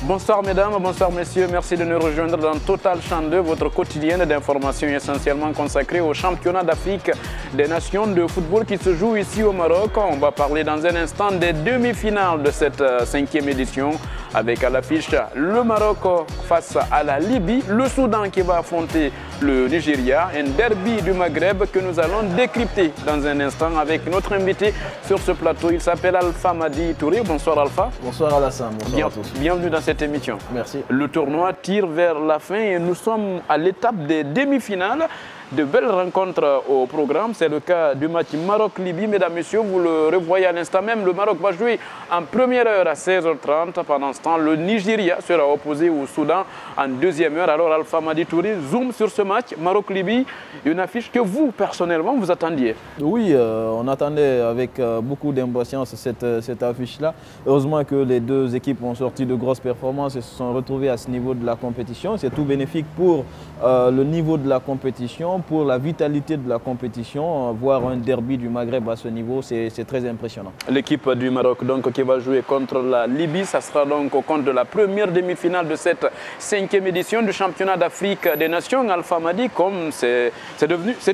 Bonsoir mesdames, bonsoir messieurs, merci de nous rejoindre dans Total Champ 2, votre quotidienne d'information essentiellement consacrée au championnat d'Afrique des nations de football qui se joue ici au Maroc. On va parler dans un instant des demi-finales de cette 5e édition avec à l'affiche le Maroc face à la Libye, le Soudan qui va affronter le Nigeria, un derby du Maghreb que nous allons décrypter dans un instant avec notre invité sur ce plateau. Il s'appelle Alpha Madi Touré. Bonsoir Alpha. Bonsoir Alassane, bonsoir à tous. Bienvenue dans cette émission. Merci. Le tournoi tire vers la fin et nous sommes à l'étape des demi-finales. De belles rencontres au programme, c'est le cas du match Maroc-Libye. Mesdames, Messieurs, vous le revoyez à l'instant même, le Maroc va jouer en première heure à 16h30. Pendant ce temps, le Nigeria sera opposé au Soudan en deuxième heure. Alors Alpha Madi Touré zoom sur ce match Maroc-Libye, une affiche que vous, personnellement, vous attendiez. Oui, on attendait avec beaucoup d'impatience cette affiche-là. Heureusement que les deux équipes ont sorti de grosses performances et se sont retrouvées à ce niveau de la compétition. C'est tout bénéfique pour le niveau de la compétition, pour la vitalité de la compétition. Voir un derby du Maghreb à ce niveau, c'est très impressionnant. L'équipe du Maroc donc, qui va jouer contre la Libye, ça sera donc au compte de la première demi-finale de cette 5e édition du championnat d'Afrique des nations. Alpha Madi, comme c'est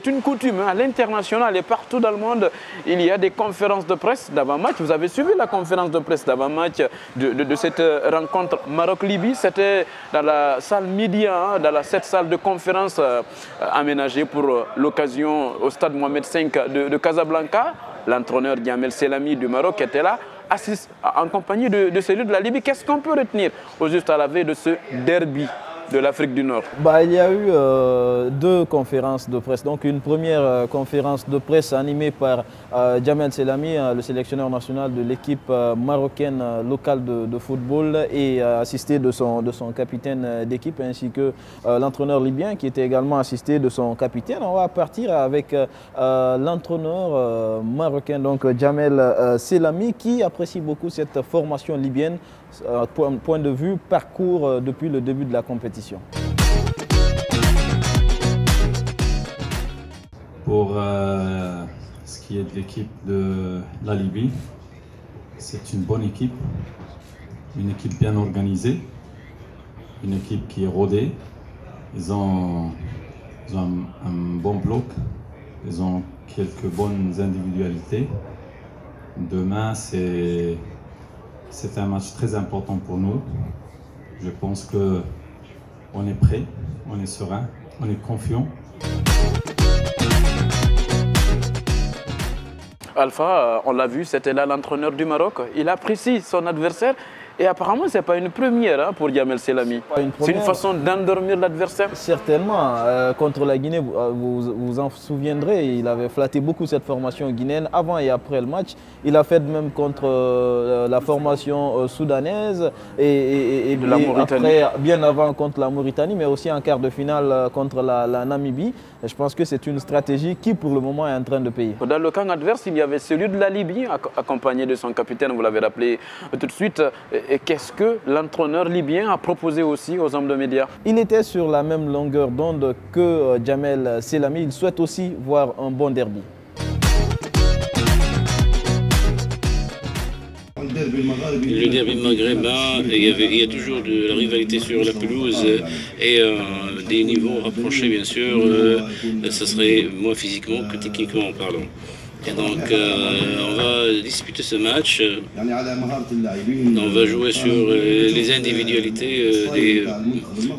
une coutume à l'international et partout dans le monde, il y a des conférences de presse d'avant-match. Vous avez suivi la conférence de presse d'avant-match de cette rencontre Maroc-Libye. C'était dans la salle Média, dans cette salle de conférence aménagée pour l'occasion au stade Mohamed V de Casablanca. L'entraîneur Jamel Selami du Maroc était là, en compagnie de celui de la Libye. Qu'est-ce qu'on peut retenir au juste à la veille de ce derby de l'Afrique du Nord? Il y a eu deux conférences de presse. Donc une première conférence de presse animée par Jamel Selami, le sélectionneur national de l'équipe marocaine locale de football, et assisté de son capitaine d'équipe, ainsi que l'entraîneur libyen qui était également assisté de son capitaine. On va partir avec l'entraîneur marocain, donc Jamel Selami, qui apprécie beaucoup cette formation libyenne, point de vue parcours depuis le début de la compétition. Pour ce qui est de l'équipe de la Libye, c'est une bonne équipe, une équipe bien organisée, une équipe qui est rodée. Ils ont un bon bloc, ils ont quelques bonnes individualités. Demain, c'est un match très important pour nous. Je pense qu'on est prêt, on est serein, on est confiant. Alpha, on l'a vu, c'était là l'entraîneur du Maroc. Il apprécie son adversaire. Et apparemment, ce n'est pas une première pour Jamel Selami. C'est une façon d'endormir l'adversaire. Certainement. Contre la Guinée, vous vous en souviendrez, il avait flatté beaucoup cette formation guinéenne avant et après le match. Il a fait de même contre la formation soudanaise et de la Mauritanie. Après, bien avant contre la Mauritanie, mais aussi en quart de finale contre la Namibie. Et je pense que c'est une stratégie qui, pour le moment, est en train de payer. Dans le camp adverse, il y avait celui de la Libye, accompagné de son capitaine, vous l'avez rappelé tout de suite. Et qu'est-ce que l'entraîneur libyen a proposé aussi aux hommes de médias? Il était sur la même longueur d'onde que Jamel Selami. Il souhaite aussi voir un bon derby. Le derby maghrébin, il y a toujours de la rivalité sur la pelouse et des niveaux rapprochés, bien sûr. Ça serait moins physiquement que techniquement parlant. Et donc, on va disputer ce match. On va jouer sur les individualités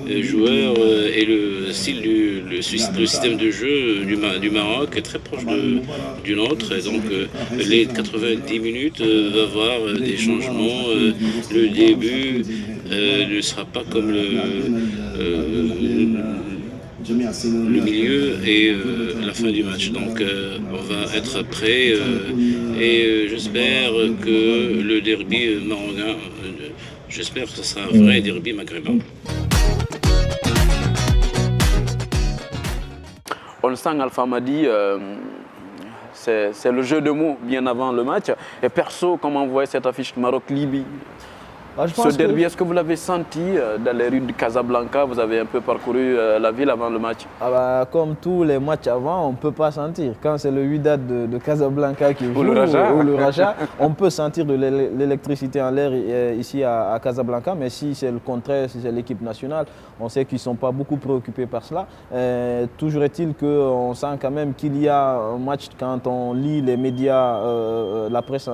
des joueurs et le système de jeu du Maroc est très proche du nôtre. Et donc, les 90 minutes va avoir des changements. Le début ne sera pas comme le milieu et la fin du match. Donc on va être prêt et j'espère que le derby marocain, j'espère que ce sera un vrai derby maghrébin. On le sent, Alpha Madi, c'est le jeu de mots bien avant le match. Et perso, comment vous voyez cette affiche Maroc-Libye? Ce derby, est-ce que vous l'avez senti dans les rues de Casablanca? Vous avez un peu parcouru la ville avant le match. Comme tous les matchs avant, on ne peut pas sentir. Quand c'est le Wydad de Casablanca qui joue, ou le Raja, on peut sentir de l'électricité en l'air ici à Casablanca. Mais si c'est le contraire, si c'est l'équipe nationale, on sait qu'ils ne sont pas beaucoup préoccupés par cela. Toujours est-il qu'on sent quand même qu'il y a un match quand on lit les médias, la presse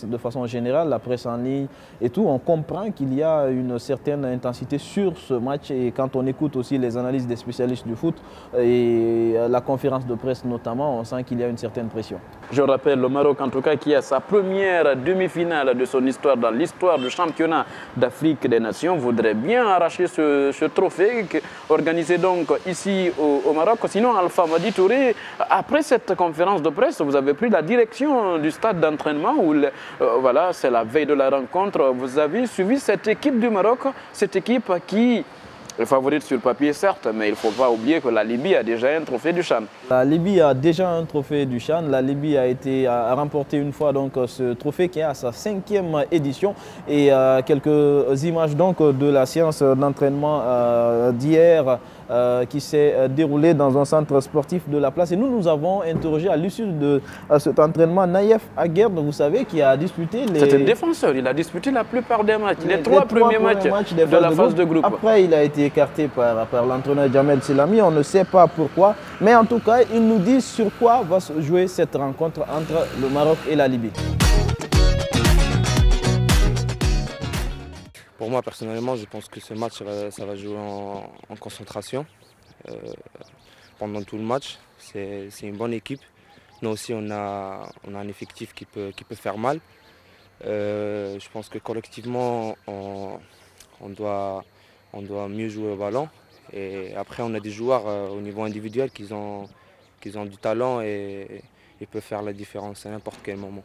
de façon générale, la presse en ligne et tout. On comprend qu'il y a une certaine intensité sur ce match et quand on écoute aussi les analyses des spécialistes du foot et la conférence de presse notamment, on sent qu'il y a une certaine pression. Je rappelle le Maroc en tout cas qui a sa première demi-finale de son histoire dans l'histoire du championnat d'Afrique des Nations voudrait bien arracher ce trophée organisé donc ici au Maroc. Sinon Alpha Madi Touré, après cette conférence de presse, vous avez pris la direction du stade d'entraînement où voilà, c'est la veille de la rencontre. Vous avez suivi cette équipe du Maroc, cette équipe qui est favorite sur le papier certes, mais il ne faut pas oublier que la Libye a déjà un trophée du CHAN. La Libye a déjà un trophée du CHAN. La Libye a remporté une fois donc, ce trophée qui est à sa 5e édition. Et quelques images donc, de la séance d'entraînement d'hier qui s'est déroulée dans un centre sportif de la place. Et nous avons interrogé à l'issue de cet entraînement Naïef Aguerd, vous savez, qui a disputé les... C'est un défenseur, il a disputé la plupart des matchs, les trois premiers matchs de la phase de groupe. Après, il a été écarté par l'entraîneur Jamel Selami, on ne sait pas pourquoi. Mais en tout cas, il nous dit sur quoi va se jouer cette rencontre entre le Maroc et la Libye. Pour moi, personnellement, je pense que ce match, ça va jouer en concentration pendant tout le match. C'est une bonne équipe. Nous aussi, on a un effectif qui peut faire mal. Je pense que collectivement, on doit mieux jouer au ballon. Et après, on a des joueurs au niveau individuel qui ont du talent et ils peuvent faire la différence à n'importe quel moment.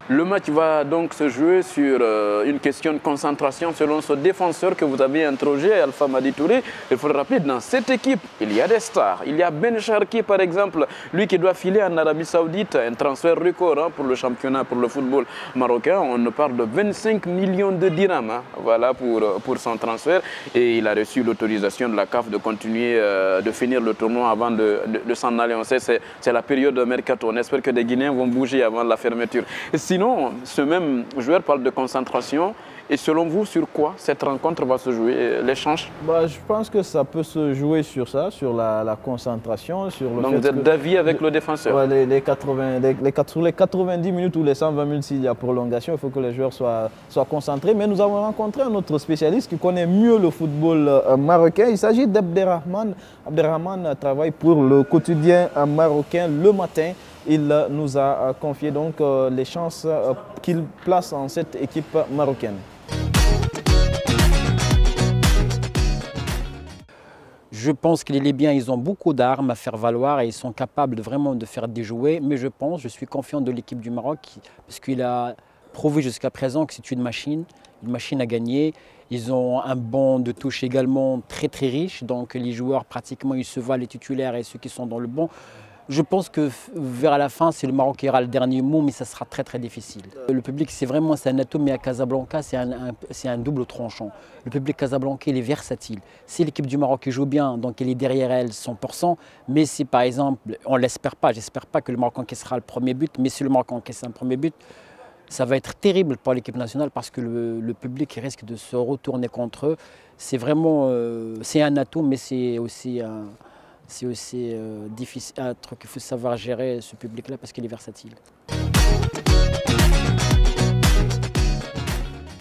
Le match va donc se jouer sur une question de concentration selon ce défenseur que vous avez interrogé, Alpha Madi Touré. Il faut le rappeler, dans cette équipe, il y a des stars. Il y a Ben Charki par exemple, lui qui doit filer en Arabie Saoudite, un transfert record pour le championnat, pour le football marocain. On parle de 25 millions de dirhams voilà, pour son transfert. Et il a reçu l'autorisation de la CAF de continuer, de finir le tournoi avant de s'en aller. On sait c'est la période de mercato. On espère que des Guinéens vont bouger avant la fermeture. Sinon, ce même joueur parle de concentration. Et selon vous, sur quoi cette rencontre va se jouer, l'échange? Je pense que ça peut se jouer sur ça, sur la concentration. Sur le Donc vous êtes d'avis avec le défenseur? Sur les 90 minutes ou les 120 minutes s'il y a prolongation, il faut que les joueurs soient concentrés. Mais nous avons rencontré un autre spécialiste qui connaît mieux le football marocain. Il s'agit d'Abderrahmane. Abderrahmane travaille pour le quotidien marocain Le Matin. Il nous a confié donc les chances qu'il place en cette équipe marocaine. Je pense que les Libyens, ils ont beaucoup d'armes à faire valoir et ils sont capables vraiment de faire déjouer. Mais je suis confiant de l'équipe du Maroc parce qu'il a prouvé jusqu'à présent que c'est une machine à gagner. Ils ont un banc de touche également très très riche. Donc les joueurs, pratiquement, ils se valent les titulaires et ceux qui sont dans le banc. Je pense que vers la fin, c'est le Maroc qui aura le dernier mot, mais ça sera très très difficile. Le public, c'est un atome, mais à Casablanca, c'est un double tranchant. Le public casablancais, il est versatile. Si l'équipe du Maroc joue bien, donc elle est derrière elle 100%, mais si par exemple, on ne l'espère pas, j'espère pas que le Maroc encaissera le premier but, mais si le Maroc encaisse un premier but, ça va être terrible pour l'équipe nationale parce que le public risque de se retourner contre eux. C'est vraiment, c'est un atout, mais c'est aussi difficile, un truc qu'il faut savoir gérer ce public-là parce qu'il est versatile.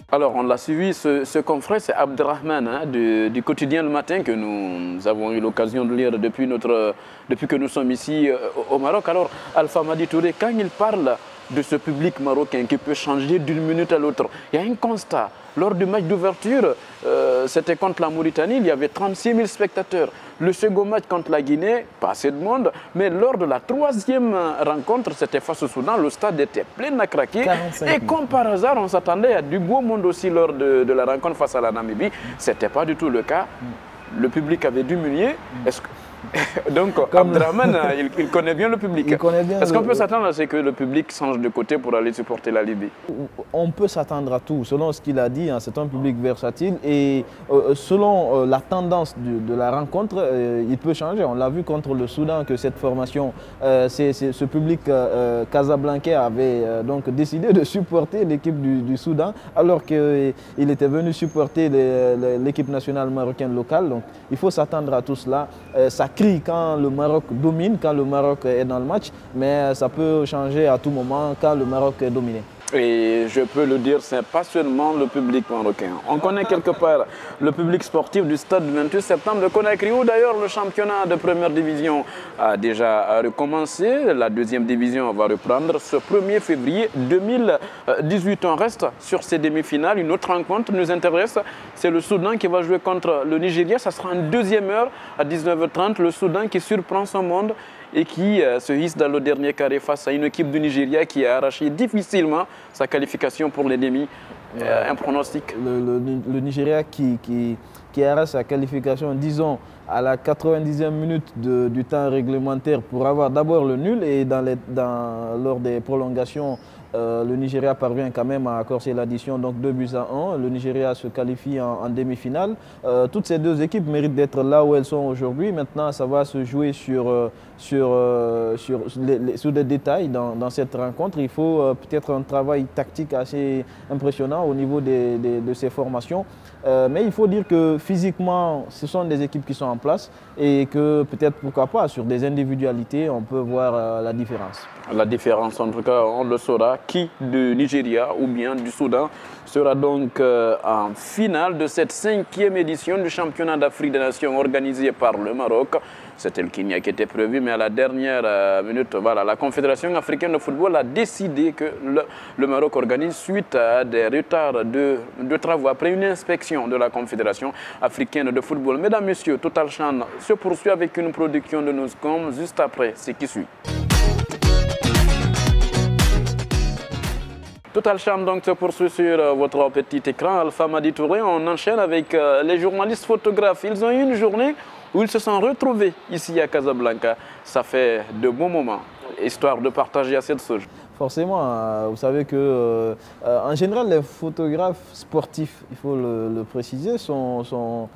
Alors, on l'a suivi, ce confrère, c'est Abderrahmane du quotidien Le Matin que nous avons eu l'occasion de lire depuis que nous sommes ici au Maroc. Alors, Alpha Madi Touré, quand il parle de ce public marocain qui peut changer d'une minute à l'autre, il y a un constat. Lors du match d'ouverture, c'était contre la Mauritanie, il y avait 36 000 spectateurs. Le second match contre la Guinée, pas assez de monde. Mais lors de la troisième rencontre, c'était face au Soudan, le stade était plein à craquer. Et comme par hasard, on s'attendait à du beau monde aussi lors de la rencontre face à la Namibie. Ce n'était pas du tout le cas. Le public avait diminué. Donc, Abdraman, il connaît bien le public. Est-ce qu'on peut s'attendre à ce que le public change de côté pour aller supporter la Libye? On peut s'attendre à tout. Selon ce qu'il a dit, hein, c'est un public versatile et selon la tendance de la rencontre, il peut changer. On l'a vu contre le Soudan que cette formation, ce public casablancais avait donc décidé de supporter l'équipe du Soudan alors qu'il était venu supporter l'équipe nationale marocaine locale. Donc il faut s'attendre à tout cela. Ça crie quand le Maroc domine, quand le Maroc est dans le match, mais ça peut changer à tout moment quand le Maroc est dominé. Et je peux le dire, ce n'est pas seulement le public marocain. On connaît quelque part le public sportif du stade du 28 septembre de Conakry, où d'ailleurs le championnat de première division a déjà recommencé. La deuxième division va reprendre ce 1er février 2018. On reste sur ces demi-finales. Une autre rencontre nous intéresse, c'est le Soudan qui va jouer contre le Nigeria. Ça sera en deuxième heure à 19h30. Le Soudan qui surprend son monde et qui se hisse dans le dernier carré face à une équipe du Nigeria qui a arraché difficilement sa qualification pour les demi. Un pronostic. Le Nigeria qui arrache sa qualification, disons, à la 90e minute du temps réglementaire pour avoir d'abord le nul et lors des prolongations, le Nigeria parvient quand même à corser l'addition, donc 2-1. Le Nigeria se qualifie en demi-finale. Toutes ces deux équipes méritent d'être là où elles sont aujourd'hui. Maintenant, ça va se jouer sur des détails dans cette rencontre. Il faut peut-être un travail tactique assez impressionnant au niveau de ces formations. Mais il faut dire que physiquement, ce sont des équipes qui sont en place et que peut-être, pourquoi pas, sur des individualités, on peut voir la différence. La différence, en tout cas, on le saura. Qui du Nigeria ou bien du Soudan sera donc en finale de cette 5e édition du championnat d'Afrique des Nations organisé par le Maroc. C'était le Kenya qui était prévu, mais à la dernière minute, voilà, la Confédération africaine de football a décidé que le Maroc organise suite à des retards de travaux après une inspection de la Confédération africaine de football. Mesdames, Messieurs, Total Chan se poursuit avec une production de Newscom juste après ce qui suit. Total Charme donc se poursuit sur votre petit écran. Alpha Madi Touré, on enchaîne avec les journalistes photographes. Ils ont eu une journée où ils se sont retrouvés ici à Casablanca. Ça fait de bons moments, histoire de partager à cette sauce. Forcément, vous savez que en général, les photographes sportifs, il faut le préciser, sont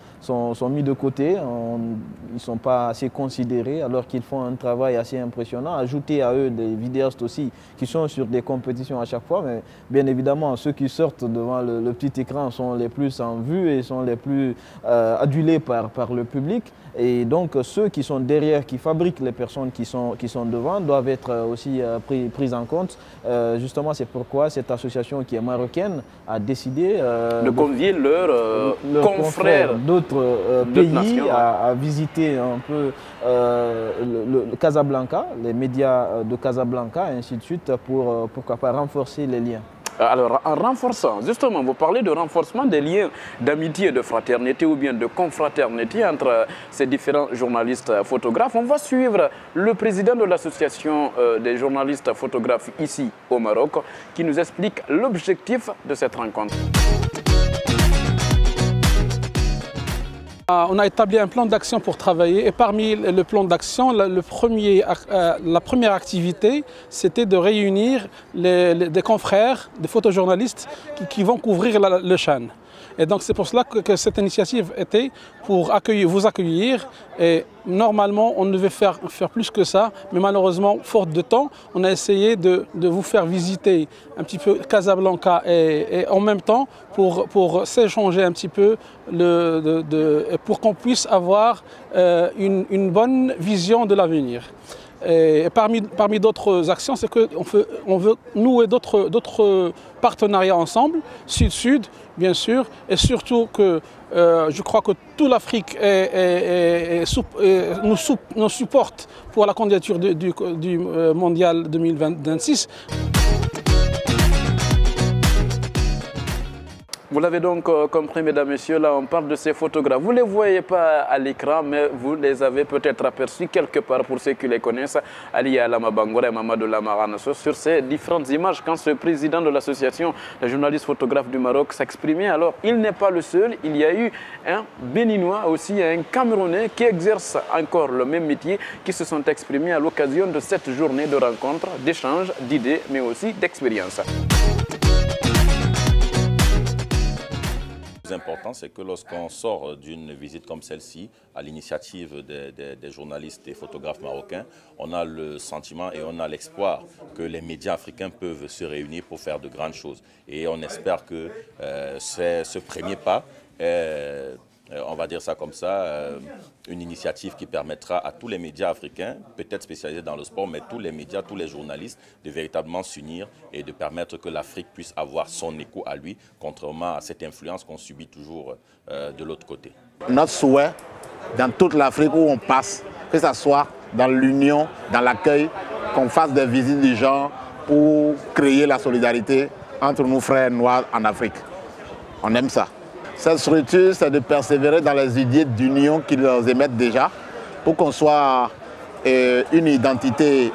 mis de côté. Ils ne sont pas assez considérés alors qu'ils font un travail assez impressionnant. Ajouter à eux des vidéastes aussi qui sont sur des compétitions à chaque fois. Mais bien évidemment, ceux qui sortent devant le petit écran sont les plus en vue et sont les plus adulés par le public. Et donc ceux qui sont derrière, qui fabriquent les personnes qui sont devant, doivent être aussi pris en compte. Justement, c'est pourquoi cette association qui est marocaine a décidé de convier leurs confrères d'autres pays à visiter un peu le Casablanca, les médias de Casablanca, et ainsi de suite, pour pourquoi pas renforcer les liens. Alors, en renforçant, justement, vous parlez de renforcement des liens d'amitié, de fraternité ou bien de confraternité entre ces différents journalistes photographes. On va suivre le président de l'association des journalistes photographes ici au Maroc qui nous explique l'objectif de cette rencontre. On a établi un plan d'action pour travailler et parmi le plan d'action, la première activité, c'était de réunir des confrères, des photojournalistes qui vont couvrir le Chan. Et donc c'est pour cela que cette initiative était pour vous accueillir. Et normalement, on devait faire plus que ça, mais malheureusement, faute de temps, on a essayé de vous faire visiter un petit peu Casablanca et en même temps pour s'échanger un petit peu, pour qu'on puisse avoir une bonne vision de l'avenir. Et parmi d'autres actions, c'est qu'on veut nouer d'autres partenariats ensemble, Sud-Sud, bien sûr, et surtout que je crois que toute l'Afrique nous supporte pour la candidature du Mondial 2026. Vous l'avez donc compris, mesdames, messieurs, là on parle de ces photographes. Vous ne les voyez pas à l'écran, mais vous les avez peut-être aperçus quelque part pour ceux qui les connaissent. Ali Alama Bangoura et Mamadou Lamarana sur ces différentes images. Quand ce président de l'association des journalistes photographes du Maroc s'exprimait, alors il n'est pas le seul. Il y a eu un Béninois aussi, un Camerounais qui exerce encore le même métier, qui se sont exprimés à l'occasion de cette journée de rencontres, d'échanges, d'idées, mais aussi d'expériences. Le plus important, c'est que lorsqu'on sort d'une visite comme celle-ci, à l'initiative des journalistes et photographes marocains, on a le sentiment et on a l'espoir que les médias africains peuvent se réunir pour faire de grandes choses. Et on espère que ce premier pas est, on va dire ça comme ça, une initiative qui permettra à tous les médias africains, peut-être spécialisés dans le sport, mais tous les médias, tous les journalistes, de véritablement s'unir et de permettre que l'Afrique puisse avoir son écho à lui, contrairement à cette influence qu'on subit toujours de l'autre côté. Notre souhait, dans toute l'Afrique où on passe, que ce soit dans l'union, dans l'accueil, qu'on fasse des visites du genre pour créer la solidarité entre nos frères noirs en Afrique. On aime ça. Cette structure, c'est de persévérer dans les idées d'union qu'ils émettent déjà pour qu'on soit une identité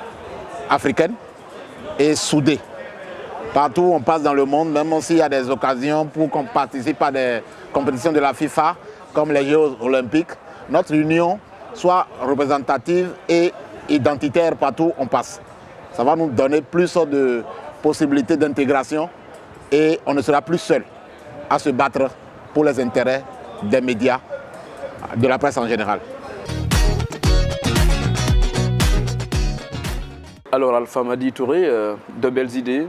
africaine et soudée. Partout où on passe dans le monde, même s'il y a des occasions pour qu'on participe à des compétitions de la FIFA, comme les Jeux olympiques, notre union soit représentative et identitaire partout où on passe. Ça va nous donner plus de possibilités d'intégration et on ne sera plus seul à se battre pour les intérêts des médias, de la presse en général. Alors Alpha Madi Touré, de belles idées,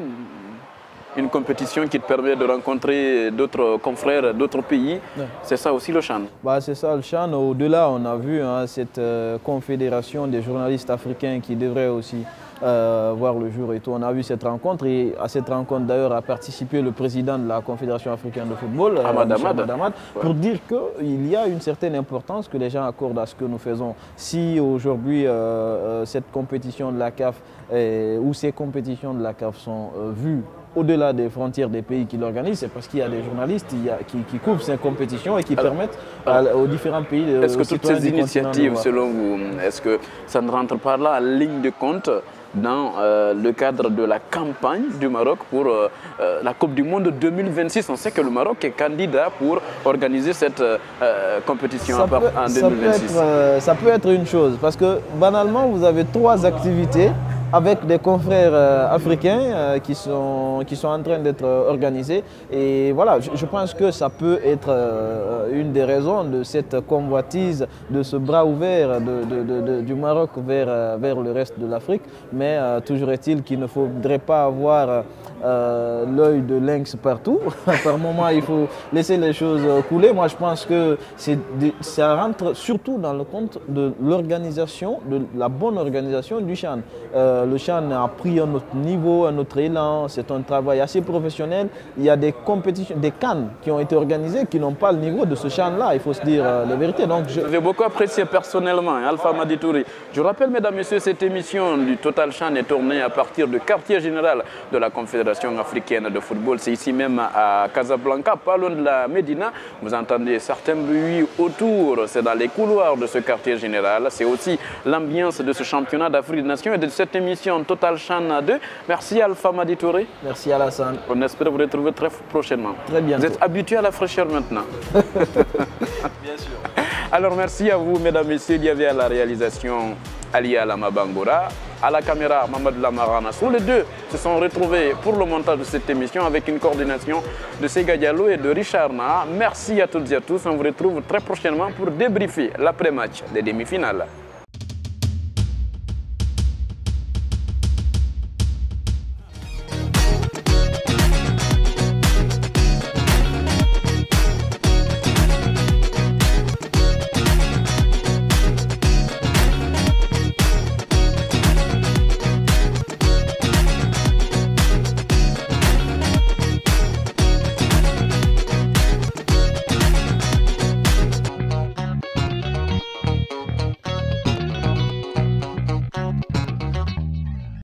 une compétition qui te permet de rencontrer d'autres confrères d'autres pays, ouais. C'est ça aussi le CHAN? C'est ça le CHAN. Au-delà, on a vu cette confédération des journalistes africains qui devrait aussi voir le jour et tout. On a vu cette rencontre et à cette rencontre d'ailleurs a participé le président de la Confédération africaine de football, Ahmad Ahmad, pour dire qu'il y a une certaine importance que les gens accordent à ce que nous faisons. Si aujourd'hui cette compétition de la CAF ou ces compétitions de la CAF sont vues au-delà des frontières des pays qui l'organisent, c'est parce qu'il y a des journalistes qui couvrent ces compétitions et qui permettent aux différents pays de... Est-ce que toutes ces initiatives, selon vous, est-ce que ça ne rentre pas là en ligne de compte dans le cadre de la campagne du Maroc pour la Coupe du Monde 2026? On sait que le Maroc est candidat pour organiser cette compétition en 2026. Ça peut être une chose, parce que banalement, vous avez 3 activités avec des confrères africains qui sont en train d'être organisés. Et voilà, je pense que ça peut être une des raisons de cette convoitise, de ce bras ouvert du Maroc vers le reste de l'Afrique. Mais toujours est-il qu'il ne faudrait pas avoir l'œil de lynx partout. Par moment, il faut laisser les choses couler. Moi, je pense que ça rentre surtout dans le compte de l'organisation, de la bonne organisation du CHAN. Le CHAN a pris un autre niveau, un autre élan, c'est un travail assez professionnel. Il y a des compétitions, des CAN qui ont été organisées qui n'ont pas le niveau de ce CHAN-là, il faut se dire la vérité. Donc, j'ai beaucoup apprécié personnellement Alpha Madi Touré. Je rappelle, mesdames et messieurs, cette émission du Total CHAN est tournée à partir du quartier général de la Confédération africaine de football. C'est ici même à Casablanca, pas loin de la Médina. Vous entendez certains bruits autour, c'est dans les couloirs de ce quartier général. C'est aussi l'ambiance de ce championnat d'Afrique des Nations et de cette émission Total CHAN 2. Merci Alpha Madi Touré. Merci Alassane. On espère vous retrouver très prochainement. Très bien. Vous êtes habitué à la fraîcheur maintenant. Bien sûr. Alors merci à vous mesdames et messieurs. Il y avait à la réalisation Ali Alama Bangoura, à la caméra Mamadou Lamarana. Tous les deux se sont retrouvés pour le montage de cette émission avec une coordination de Sega Diallo et de Richard Na. Merci à toutes et à tous. On vous retrouve très prochainement pour débriefer l'après-match des demi-finales.